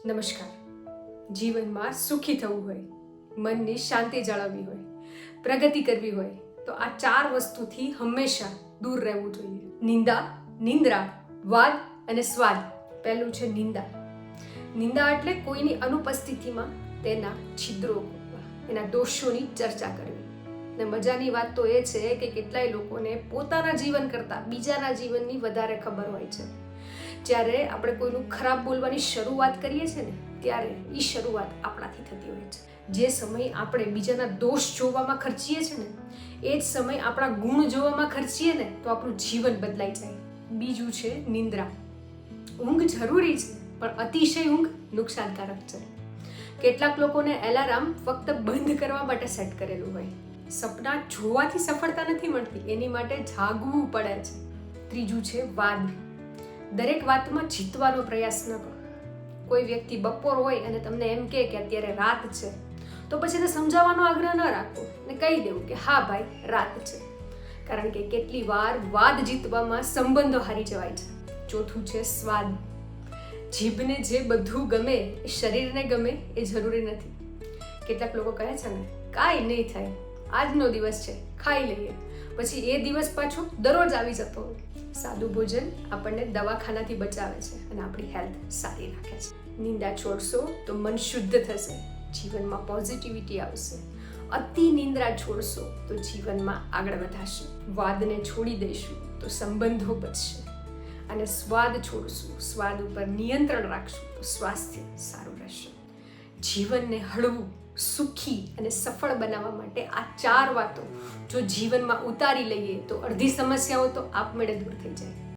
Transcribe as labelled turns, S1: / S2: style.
S1: નમસ્કાર. જીવનમાં સુખી થવું હોય, મનની શાંતિ જાળવવી હોય, પ્રગતિ કરવી હોય તો આ 4 વસ્તુથી હંમેશા દૂર રહેવું જોઈએ. નિંદા, નિંદ્રા, વાદ અને સ્વાદ. પહેલું છે નિંદા. નિંદા એટલે કોઈની અનુપસ્થિતિમાં તેના છિદ્રો, એના દોષોની ચર્ચા કરવી. ને મજાની વાત તો એ છે કે કેટલાય લોકોને પોતાના જીવન કરતાં બીજાના જીવનની વધારે ખબર હોય છે. જ્યારે આપણે કોઈનું ખરાબ બોલવાની શરૂઆત કરીએ છીએ ને ત્યારે એ શરૂઆત આપણાથી થતી હોય છે. જે સમય આપણે બીજાના દોષ જોવામાં ખર્ચીએ છીએ ને એ જ સમય આપણા ગુણ જોવામાં ખર્ચીએ ને તો આપણું જીવન બદલાઈ જાય. બીજું છે નિંદ્રા. ઊંઘ જરૂરી છે પણ અતિશય ઊંઘ નુકસાનકારક છે. કેટલાક લોકોને એલાર્મ ફક્ત બંધ કરવા માટે સેટ કરેલું હોય. સપના જોવાથી સફળતા નથી મળતી, એની માટે જાગવું પડે છે. ત્રીજું છે વાદ. દરેક વાતમાં જીતવાનો પ્રયાસ ન કરો. કોઈ વ્યક્તિ બપોર હોય અને તમને એમ કહે કે અત્યારે રાત છે તો પછી એને સમજાવવાનો આગ્રહ ન રાખવો ને કહી દેવું કે હા ભાઈ રાત છે. કારણ કે કેટલી વાર વાદ જીતવામાં સંબંધો હારી જવાય છે. ચોથું છે સ્વાદ. જીભને જે બધું ગમે એ શરીરને ગમે એ જરૂરી નથી. કેટલાક લોકો કહે છે ને કાંઈ નહીં થાય, આજનો દિવસ છે ખાઈ લઈએ, પછી એ દિવસ પાછો દરરોજ આવી જતો હોય. સાદું ભોજન આપણને દવાખાનાથી બચાવે છે અને આપણી હેલ્થ સારી રાખે છે. નિંદા છોડશો તો મન શુદ્ધ થશે, જીવનમાં પોઝિટિવિટી આવશે. અતિ નિંદ્રા છોડશો તો જીવનમાં આગળ વધાશે. વાદને છોડી દઈશું તો સંબંધો બચશે અને સ્વાદ છોડશું, સ્વાદ ઉપર નિયંત્રણ રાખશું તો સ્વાસ્થ્ય સારું રહેશે. જીવનને હળવું, સુખી અને સફળ બનાવવા માટે આ 4 વાતો જો જીવનમાં ઉતારી લઈએ તો અડધી સમસ્યાઓ તો આપમેળે દૂર થઈ જાય.